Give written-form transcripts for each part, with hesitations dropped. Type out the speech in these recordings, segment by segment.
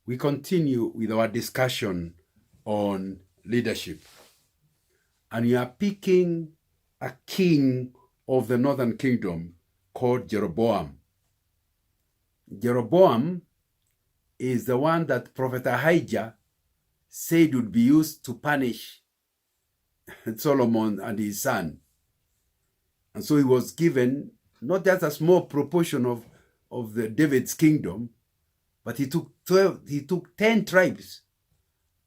We continue with our discussion on leadership. And we are picking a king of the northern kingdom called Jeroboam. Jeroboam is the one that Prophet Ahijah said would be used to punish Solomon and his son. And so he was given not just a small proportion of the David's kingdom, but he took 10 tribes,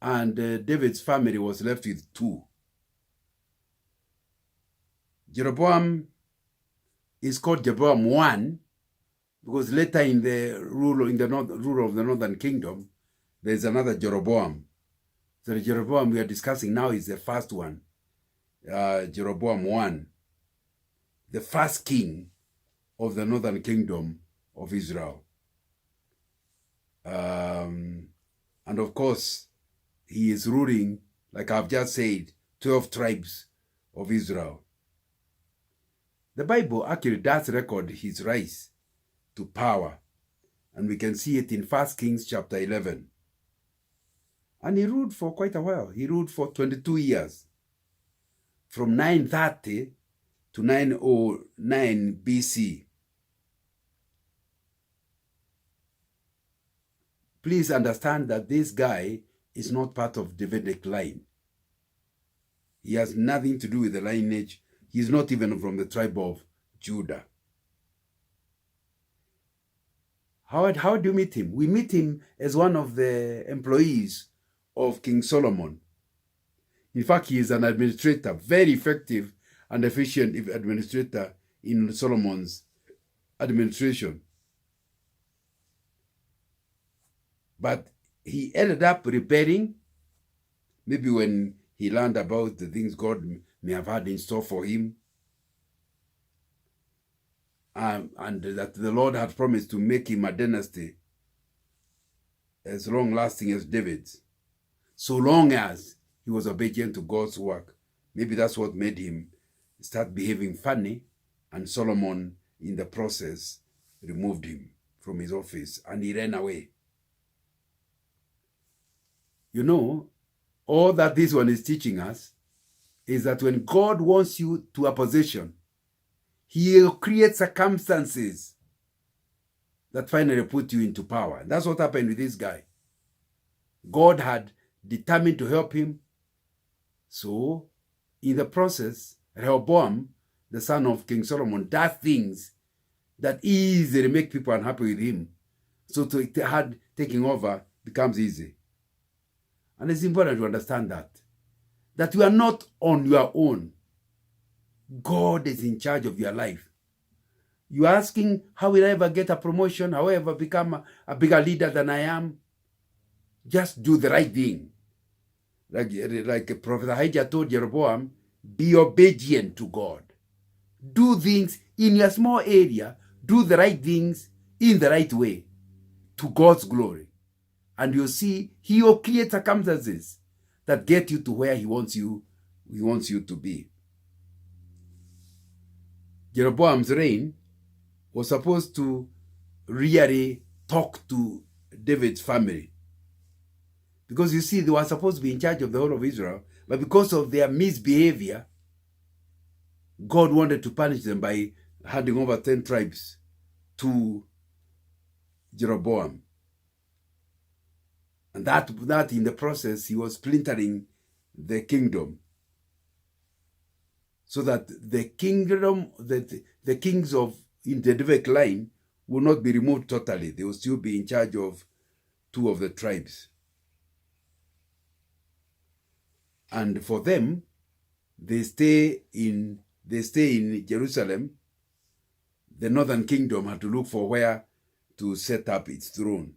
and David's family was left with 2. Jeroboam is called Jeroboam 1 because later in the rule of the northern kingdom, there's another Jeroboam. So the Jeroboam we are discussing now is the first one, Jeroboam 1, the first king of the northern kingdom of Israel. And of course, he is ruling, like I've just said, 12 tribes of Israel. The Bible actually does record his rise to power, and we can see it in 1 Kings chapter 11. And he ruled for quite a while. He ruled for 22 years, from 930 to 909 BC. Please understand that this guy is not part of Davidic line. He has nothing to do with the lineage. He's not even from the tribe of Judah. How do you meet him? We meet him as one of the employees of King Solomon. In fact, he is an administrator, very effective and efficient administrator in Solomon's administration. But he ended up rebelling, maybe when he learned about the things God may have had in store for him, and that the Lord had promised to make him a dynasty as long-lasting as David's, so long as he was obedient to God's work. Maybe that's what made him start behaving funny, and Solomon, in the process, removed him from his office, and he ran away. You know, all that this one is teaching us is that when God wants you to a position, he creates circumstances that finally put you into power. And that's what happened with this guy. God had determined to help him. So, in the process, Rehoboam, the son of King Solomon, does things that easily make people unhappy with him. So taking over becomes easy. And it's important to understand that you are not on your own. God is in charge of your life. You're asking, how will I ever get a promotion? How will I ever become a bigger leader than I am? Just do the right thing. Like Prophet Ahijah told Jeroboam, be obedient to God. Do things in your small area. Do the right things in the right way to God's glory. And you'll see he will create circumstances that get you to where he wants you to be. Jeroboam's reign was supposed to really talk to David's family. Because you see, they were supposed to be in charge of the whole of Israel, but because of their misbehavior, God wanted to punish them by handing over 10 tribes to Jeroboam. And that in the process, he was splintering the kingdom, so that the kingdom, the kings of in the Davidic line will not be removed totally. They will still be in charge of 2 of the tribes. And for them, they stay in Jerusalem. The northern kingdom had to look for where to set up its throne.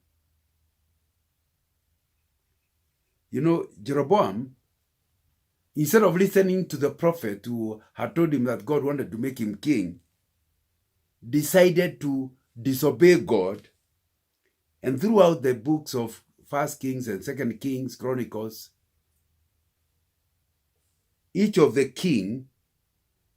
You know, Jeroboam, instead of listening to the prophet who had told him that God wanted to make him king, decided to disobey God. And throughout the books of 1 Kings and 2 Kings, Chronicles, each of the king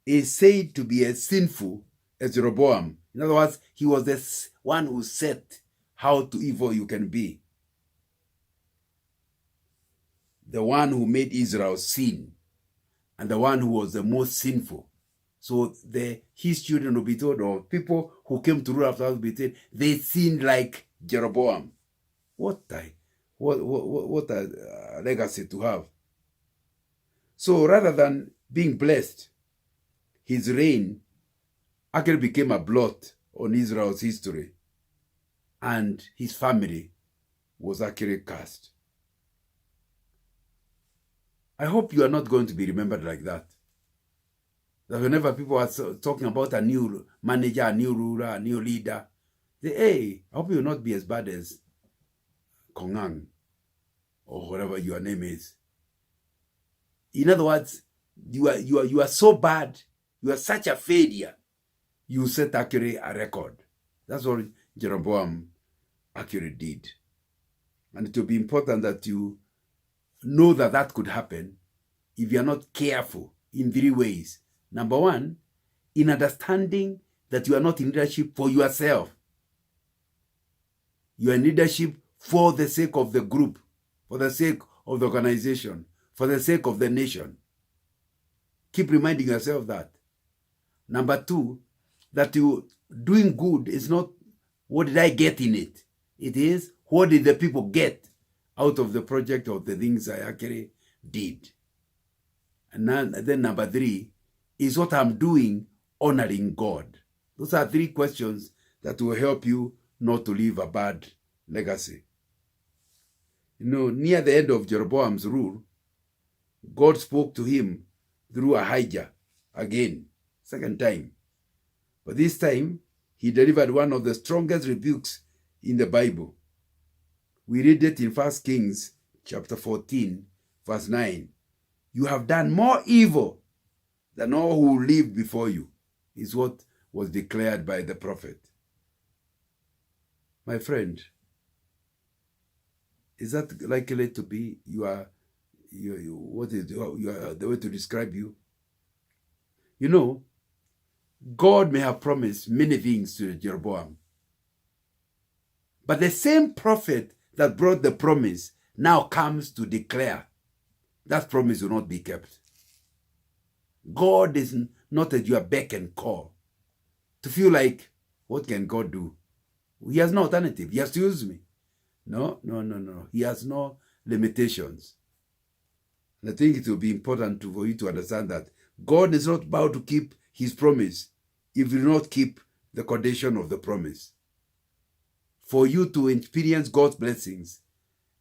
is said to be as sinful as Jeroboam. In other words, he was the one who set how evil you can be. the one who made Israel sin and the one who was the most sinful. So his children will be told, or people who came to rule after us will be told, they sinned like Jeroboam. What a legacy to have. So rather than being blessed, his reign actually became a blot on Israel's history, and his family was actually cursed. I hope you are not going to be remembered like that. That whenever people are talking about a new manager, a new ruler, a new leader, they, hey, I hope you will not be as bad as Kongang or whatever your name is. In other words, you are so bad, you are such a failure, you set actually a record. That's what Jeroboam actually did. And it will be important that you know that that could happen if you are not careful in 3 ways. Number 1, in understanding that you are not in leadership for yourself. You are in leadership for the sake of the group, for the sake of the organization, for the sake of the nation. Keep reminding yourself that. Number 2, that you doing good is not what did I get in it. It is what did the people get out of the project or the things I actually did. And then number 3 is what I'm doing honoring God. Those are 3 questions that will help you not to leave a bad legacy. You know, near the end of Jeroboam's rule, God spoke to him through Ahijah again, second time. But this time, he delivered one of the strongest rebukes in the Bible. We read it in 1 Kings chapter 14, verse 9. You have done more evil than all who lived before you, is what was declared by the prophet. My friend, is that likely to be what is the way to describe you? You know, God may have promised many things to Jeroboam, but the same prophet that brought the promise now comes to declare that promise will not be kept. God is not at your beck and call to feel like, what can God do? He has no alternative. He has to use me. No. He has no limitations. And I think it will be important for you to understand that God is not bound to keep his promise if you do not keep the condition of the promise. For you to experience God's blessings,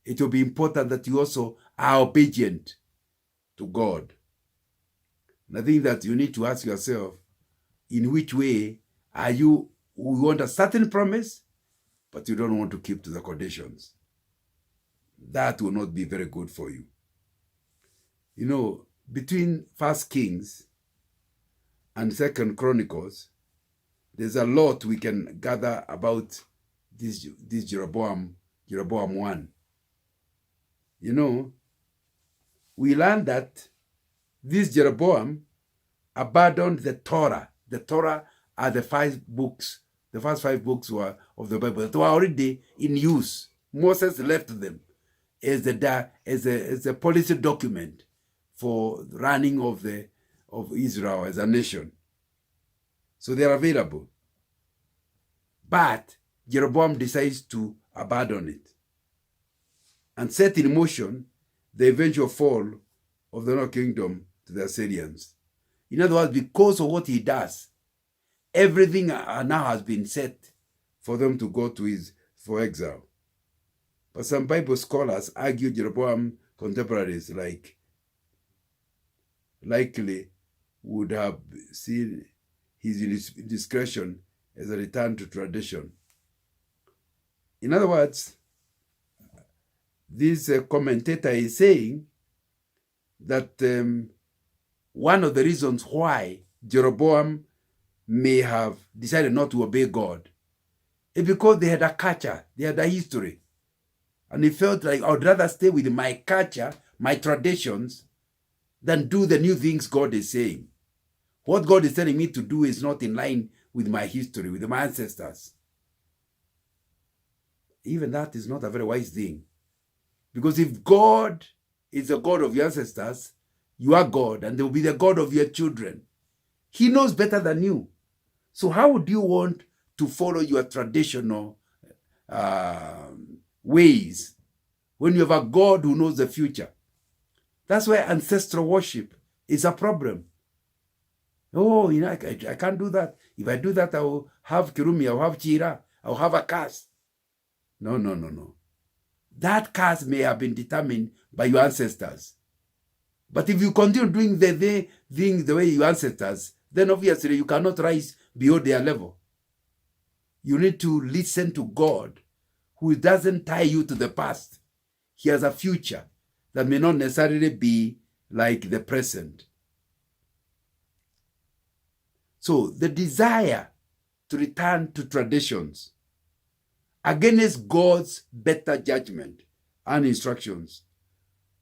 it will be important that you also are obedient to God. And I think that you need to ask yourself, in which way are you want a certain promise, but you don't want to keep to the conditions? That will not be very good for you. You know, between 1 Kings and 2 Chronicles, there's a lot we can gather about this Jeroboam 1. You know, we learned that this Jeroboam abandoned the Torah. The Torah are the 5 books. The first 5 books were of the Bible that were already in use. Moses left them as a policy document for running of Israel as a nation. So they are available. But Jeroboam decides to abandon it and set in motion the eventual fall of the North Kingdom to the Assyrians. In other words, because of what he does, everything now has been set for them to go for exile. But some Bible scholars argue Jeroboam contemporaries likely would have seen his discretion as a return to tradition. In other words, this commentator is saying that one of the reasons why Jeroboam may have decided not to obey God is because they had a culture, they had a history. And he felt like, I would rather stay with my culture, my traditions, than do the new things God is saying. What God is telling me to do is not in line with my history, with my ancestors. Even that is not a very wise thing. Because if God is the God of your ancestors, you are God, and they will be the God of your children. He knows better than you. So how would you want to follow your traditional ways when you have a God who knows the future? That's why ancestral worship is a problem. Oh, I can't do that. If I do that, I will have kirumi, I will have chira, I will have a curse. No. That curse may have been determined by your ancestors. But if you continue doing the things the way your ancestors, then obviously you cannot rise beyond their level. You need to listen to God, who doesn't tie you to the past. He has a future that may not necessarily be like the present. So the desire to return to traditions against God's better judgment and instructions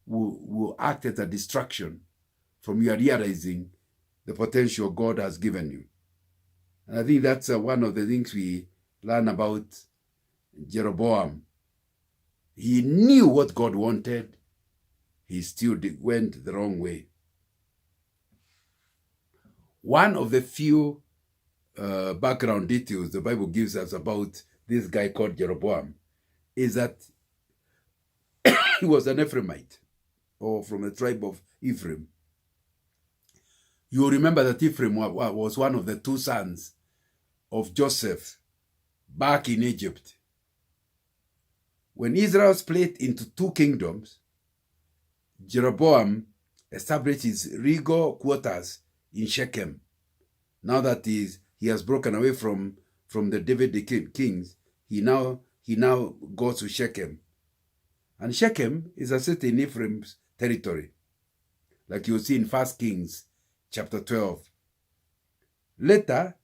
will act as a distraction from your realizing the potential God has given you. And I think that's one of the things we learn about Jeroboam. He knew what God wanted. He still went the wrong way. One of the few background details the Bible gives us about this guy called Jeroboam is that he was an Ephraimite, or from the tribe of Ephraim. You remember that Ephraim was one of the two sons of Joseph back in Egypt. When Israel split into two kingdoms, Jeroboam established his regal quarters in Shechem. Now that he has broken away from the David kings, he now goes to Shechem. And Shechem is a city in Ephraim's territory, like you see in 1 Kings chapter 12. Later,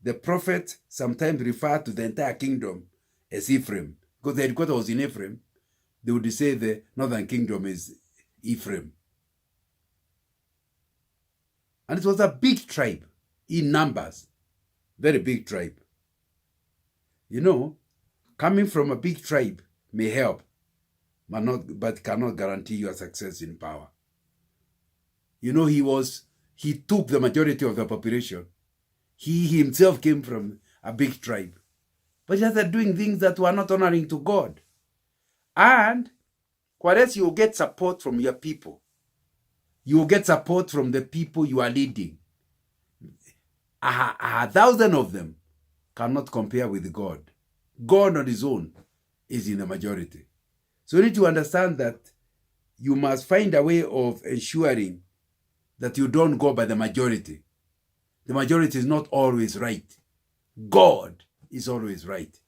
the prophet sometimes referred to the entire kingdom as Ephraim, because the headquarters was in Ephraim. They would say the northern kingdom is Ephraim. And it was a big tribe in numbers, very big tribe. Coming from a big tribe may help, but cannot guarantee your success in power. He took the majority of the population. He himself came from a big tribe. But he started doing things that were not honoring to God. And whereas you will get support from your people, you will get support from the people you are leading. 1,000 of them cannot compare with God. God on his own is in the majority. So you need to understand that you must find a way of ensuring that you don't go by the majority. The majority is not always right. God is always right.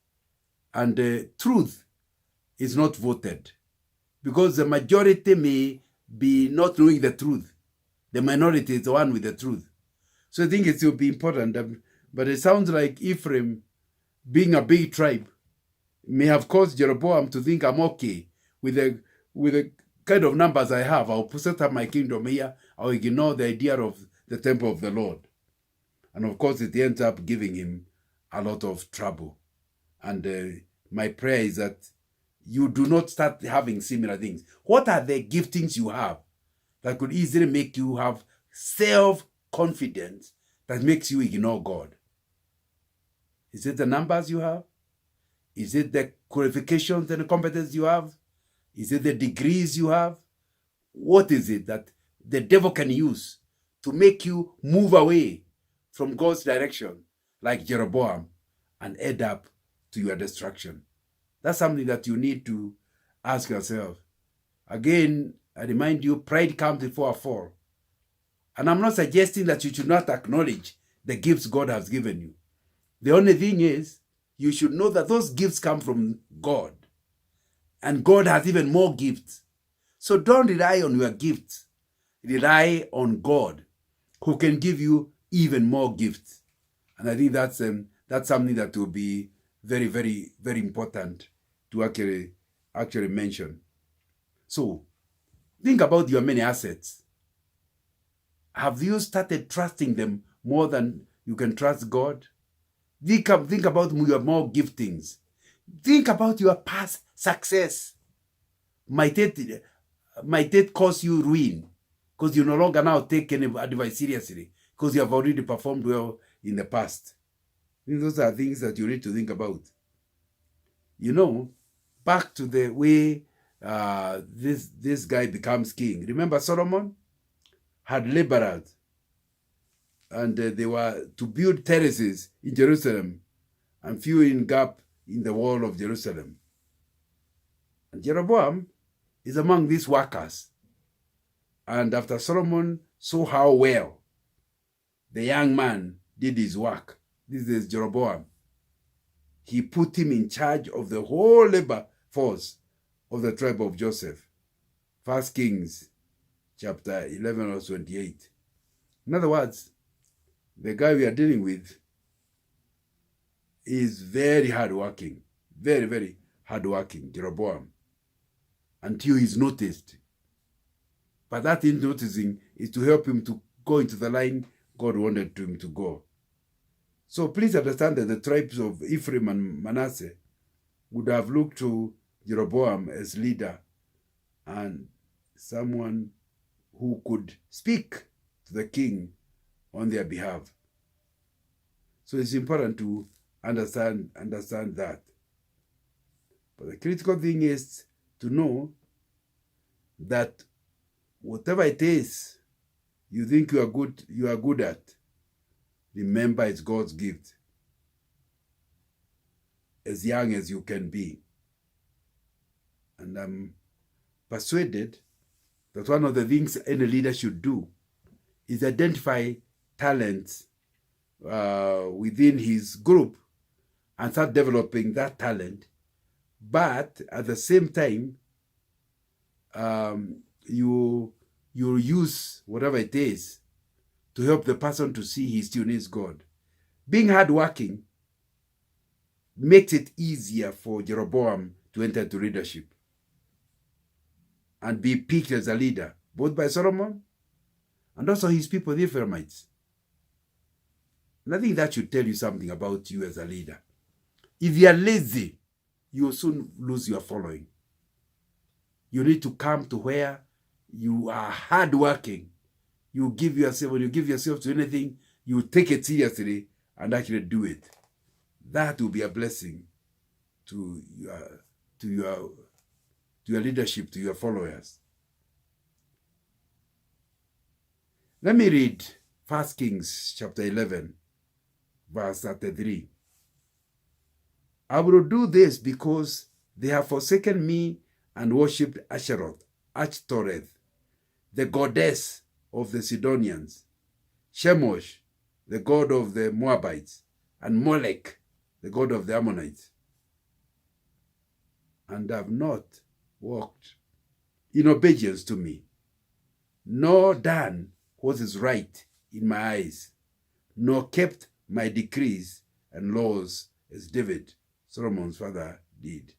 And truth is not voted, because the majority may be not knowing the truth. The minority is the one with the truth. So I think it will be important. But it sounds like Ephraim, being a big tribe, may have caused Jeroboam to think, I'm okay with the kind of numbers I have. I'll set up my kingdom here. I'll ignore the idea of the temple of the Lord. And of course, it ends up giving him a lot of trouble. And my prayer is that you do not start having similar things. What are the giftings you have that could easily make you have self-confidence that makes you ignore God? Is it the numbers you have? Is it the qualifications and the competence you have? Is it the degrees you have? What is it that the devil can use to make you move away from God's direction, like Jeroboam, and end up to your destruction? That's something that you need to ask yourself. Again, I remind you, pride comes before a fall. And I'm not suggesting that you should not acknowledge the gifts God has given you. The only thing is, you should know that those gifts come from God. And God has even more gifts. So don't rely on your gifts. Rely on God, who can give you even more gifts. And I think that's something that will be very, very, very important to actually mention. So, think about your many assets. Have you started trusting them more than you can trust God? Think about your more giftings. Think about your past success. Might it might it cause you ruin, because you no longer now take any advice seriously, because you have already performed well in the past. Those are things that you need to think about. Back to the way this guy becomes king. Remember, Solomon had laborers, and they were to build terraces in Jerusalem and fill in gap in the wall of Jerusalem. And Jeroboam is among these workers. And after Solomon saw how well the young man did his work, this is Jeroboam, he put him in charge of the whole labor force of the tribe of Joseph. 1 Kings chapter 11 or 28. In other words, the guy we are dealing with is very hardworking, very, very hardworking, Jeroboam, until he's noticed. But that in noticing is to help him to go into the line God wanted him to go. So please understand that the tribes of Ephraim and Manasseh would have looked to Jeroboam as leader and someone who could speak to the king on their behalf. So it's important to understand that. But the critical thing is to know that whatever it is you think you are good at, remember it's God's gift. As young as you can be. And I'm persuaded that one of the things any leader should do is identify talents within his group and start developing that talent. But at the same time, you use whatever it is to help the person to see he still needs God. Being hardworking makes it easier for Jeroboam to enter into leadership and be picked as a leader, both by Solomon and also his people, the Ephraimites. And I think that should tell you something about you as a leader. If you are lazy, you will soon lose your following. You need to come to where you are hardworking. When you give yourself to anything, you take it seriously and actually do it. That will be a blessing to your leadership, to your followers. Let me read 1 Kings chapter 11, verse 33. I will do this because they have forsaken me and worshipped Ashtoreth, the goddess of the Sidonians, Shemosh, the god of the Moabites, and Molech, the god of the Ammonites, and have not walked in obedience to me, nor done what is right in my eyes, nor kept my decrees and laws as David, Solomon's father, did.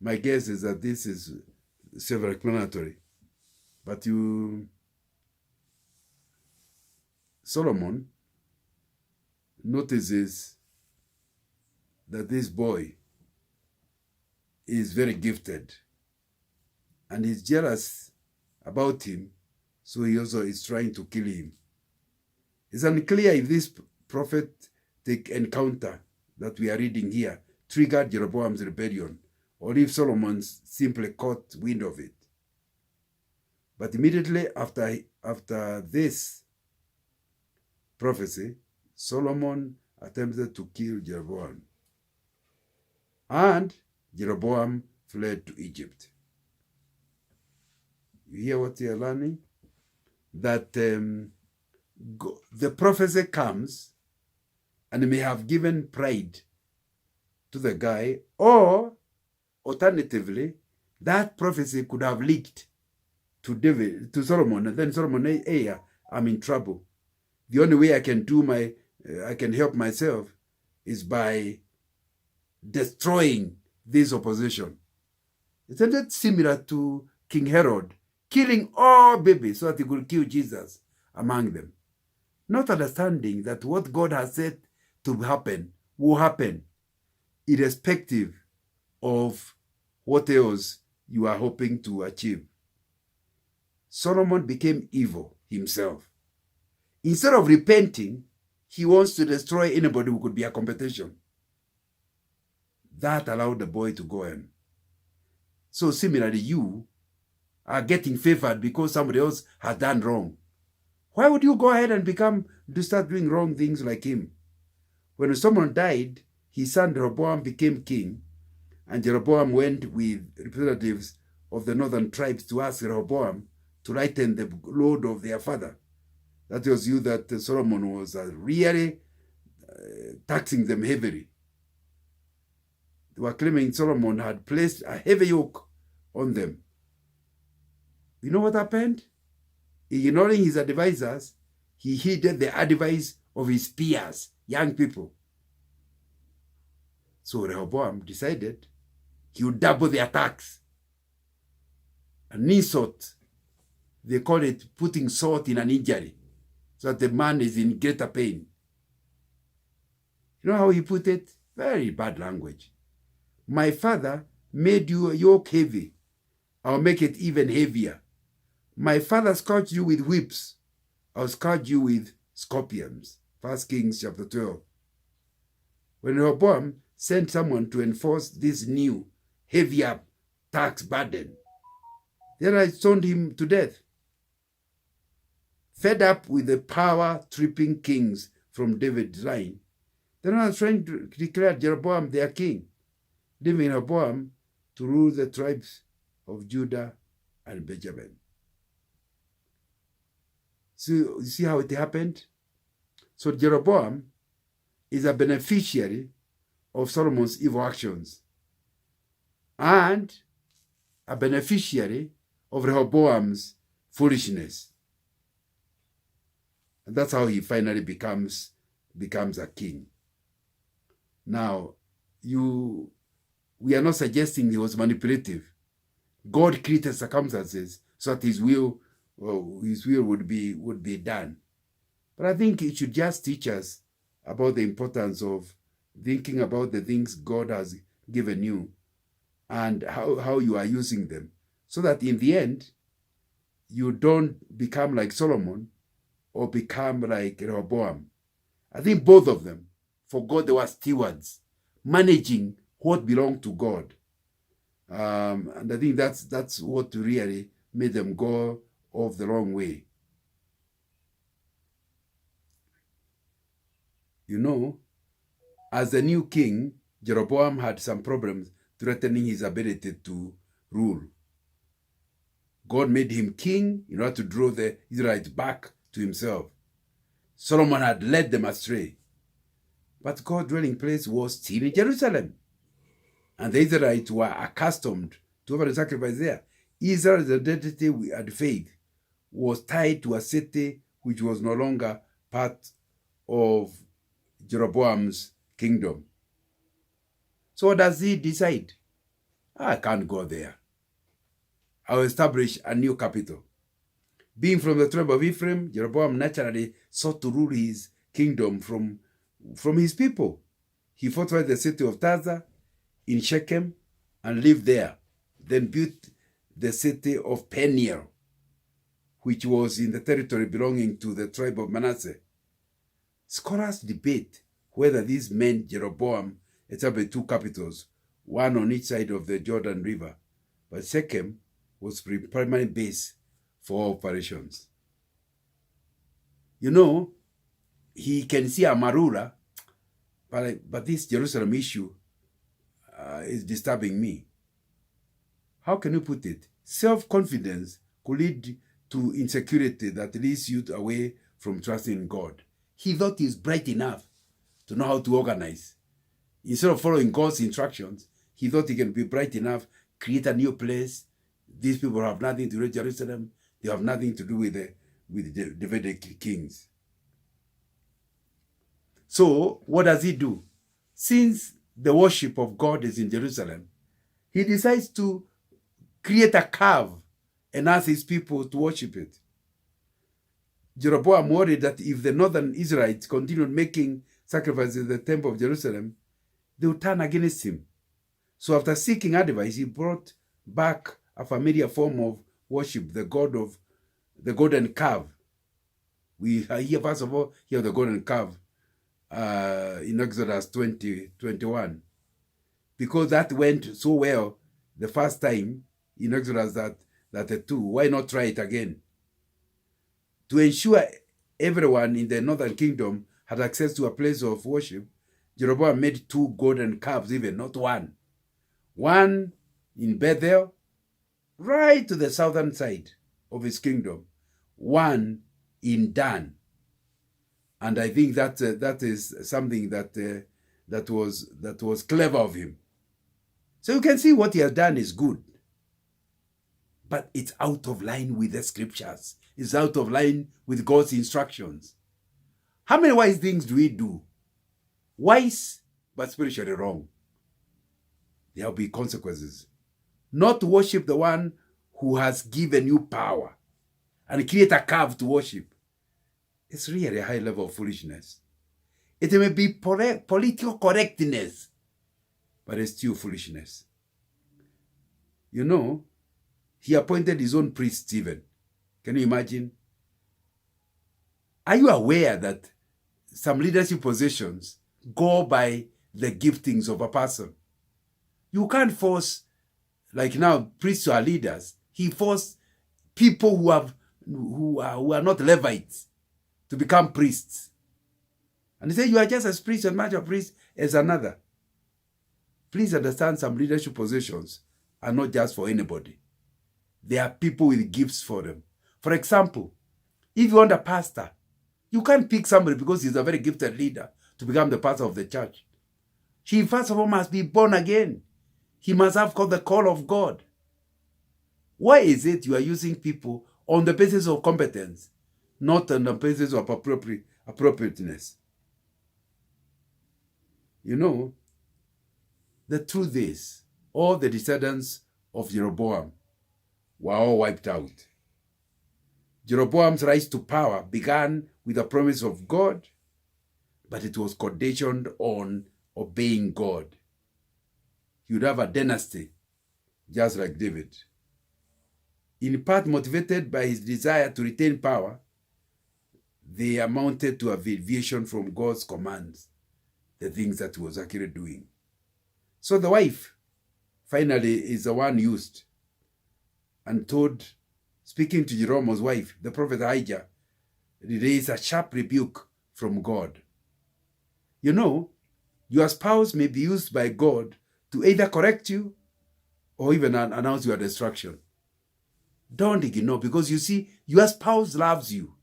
My guess is that this is self-explanatory, but Solomon notices that this boy is very gifted and he's jealous about him, so he also is trying to kill him. It's unclear if this prophetic encounter that we are reading here triggered Jeroboam's rebellion or if Solomon simply caught wind of it. But immediately after this prophecy, Solomon attempted to kill Jeroboam. And Jeroboam fled to Egypt. You hear what you're learning? That the prophecy comes and may have given pride to the guy, or alternatively, that prophecy could have leaked to Solomon, and then Solomon, hey, I'm in trouble. The only way I can help myself is by destroying this opposition. Isn't that similar to King Herod killing all babies so that he could kill Jesus among them? Not understanding that what God has said to happen will happen, irrespective of what else you are hoping to achieve. Solomon became evil himself. Instead of repenting, he wants to destroy anybody who could be a competition. That allowed the boy to go in. So similarly, you are getting favored because somebody else has done wrong. Why would you go ahead and start doing wrong things like him? When someone died, his son Jeroboam became king, and Jeroboam went with representatives of the northern tribes to ask Jeroboam to lighten the load of their father. That tells you that Solomon was really taxing them heavily. They were claiming Solomon had placed a heavy yoke on them. You know what happened? Ignoring his advisors, he heeded the advice of his peers, young people. So Rehoboam decided he would double the attacks. An insult, they call it putting salt in an injury, so that the man is in greater pain. You know how he put it? Very bad language. My father made you a yoke heavy. I'll make it even heavier. My father scourged you with whips. I'll scourge you with scorpions. 1 Kings chapter 12. When Rehoboam sent someone to enforce this new, heavier tax burden, then I stoned him to death. Fed up with the power-tripping kings from David's line, then I was trying to declare Jeroboam their king, leaving Rehoboam to rule the tribes of Judah and Benjamin. So you see how it happened? So Jeroboam is a beneficiary of Solomon's evil actions and a beneficiary of Rehoboam's foolishness. And that's how he finally becomes a king. Now, we are not suggesting he was manipulative. God created circumstances so that his will would be done. But I think it should just teach us about the importance of thinking about the things God has given you and how you are using them, so that in the end, you don't become like Solomon or become like Rehoboam. I think both of them, for God, they were stewards, managing what belonged to God. And I think that's what really made them go off the wrong way. You know, as the new king, Jeroboam had some problems threatening his ability to rule. God made him king in order to draw the Israelites back to himself. Solomon had led them astray. But God's dwelling place was still in Jerusalem. And the Israelites were accustomed to offer sacrifice there. Israel's identity and faith was tied to a city which was no longer part of Jeroboam's kingdom. So what does he decide? I can't go there. I'll establish a new capital. Being from the tribe of Ephraim, Jeroboam naturally sought to rule his kingdom from his people. He fortified the city of Tirzah in Shechem and lived there. Then built the city of Peniel, which was in the territory belonging to the tribe of Manasseh. Scholars debate whether this meant Jeroboam established two capitals, one on each side of the Jordan River, but Shechem was the primary base for operations. You know, he can see a Marula, but this Jerusalem issue is disturbing me. How can you put it? Self-confidence could lead to insecurity that leads you away from trusting in God. He thought he's bright enough to know how to organize. Instead of following God's instructions, he thought he can be bright enough, create a new place. These people have nothing to do with Jerusalem. They have nothing to do with the Davidic kings. So what does he do? Since the worship of God is in Jerusalem, he decides to create a calf and ask his people to worship it. Jeroboam worried that if the northern Israelites continued making sacrifices in the temple of Jerusalem, they would turn against him. So after seeking advice, he brought back a familiar form of worship, the golden calf. We hear, first of all, here the golden calf in Exodus 20:21. Because that went so well the first time in Exodus that 2, why not try it again? To ensure everyone in the northern kingdom had access to a place of worship, Jeroboam made 2 golden calves, even not one. One in Bethel, right to the southern side of his kingdom. One in Dan. And I think that is something that was clever of him. So you can see what he has done is good. But it's out of line with the scriptures. It's out of line with God's instructions. How many wise things do we do? Wise, but spiritually wrong. There will be consequences. Not to worship the one who has given you power and create a calf to worship. It's really a high level of foolishness. It may be political correctness, but it's still foolishness. You know, he appointed his own priest, Stephen. Can you imagine? Are you aware that some leadership positions go by the giftings of a person? You can't force, like now, priests are leaders. He forced people who are not Levites to become priests. And he said, you are just as priest and much a priest as another. Please understand, some leadership positions are not just for anybody. There are people with gifts for them. For example, if you want a pastor, you can't pick somebody because he's a very gifted leader to become the pastor of the church. He first of all must be born again. He must have got the call of God. Why is it you are using people on the basis of competence, not on the basis of appropriateness? You know, the truth is, all the descendants of Jeroboam were all wiped out. Jeroboam's rise to power began with a promise of God, but it was conditioned on obeying God. He would have a dynasty, just like David. In part motivated by his desire to retain power, they amounted to a deviation from God's commands, the things that he was actually doing. So the wife, finally, is the one used and told, speaking to Jeroboam's wife, the prophet Ahijah, raised a sharp rebuke from God. You know, your spouse may be used by God to either correct you or even announce your destruction. Don't ignore, because you see, your spouse loves you.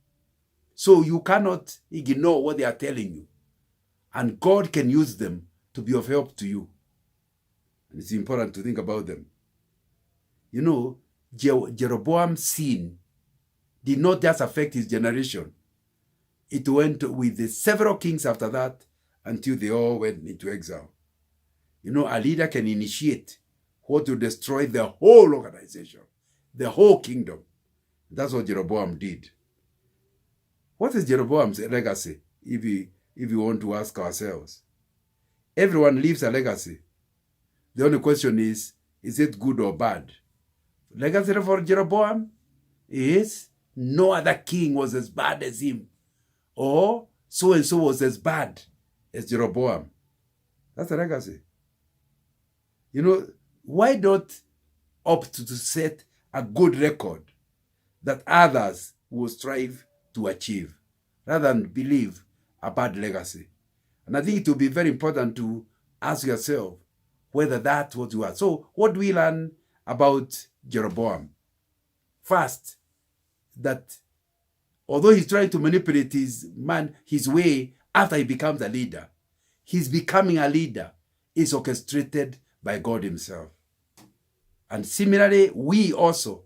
So you cannot ignore what they are telling you. And God can use them to be of help to you. And it's important to think about them. You know, Jeroboam's sin did not just affect his generation. It went with the several kings after that until they all went into exile. You know, a leader can initiate what will destroy the whole organization, the whole kingdom. That's what Jeroboam did. What is Jeroboam's legacy, if we want to ask ourselves? Everyone leaves a legacy. The only question is it good or bad? Legacy for Jeroboam is no other king was as bad as him, or so-and-so was as bad as Jeroboam. That's a legacy. You know, why not opt to set a good record that others will strive to achieve, rather than believe a bad legacy? And I think it will be very important to ask yourself whether that's what you are. So what do we learn about Jeroboam? First, that although he's trying to manipulate his way after he becomes a leader, his becoming a leader is orchestrated by God himself. And similarly, we also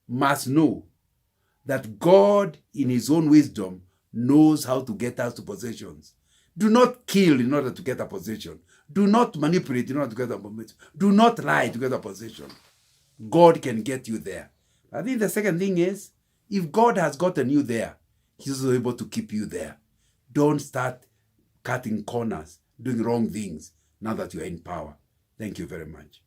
must know that God, in his own wisdom, knows how to get us to positions. Do not kill in order to get a position. Do not manipulate in order to get a position. Do not lie to get a position. God can get you there. I think the second thing is, if God has gotten you there, he's also able to keep you there. Don't start cutting corners, doing wrong things now that you're in power. Thank you very much.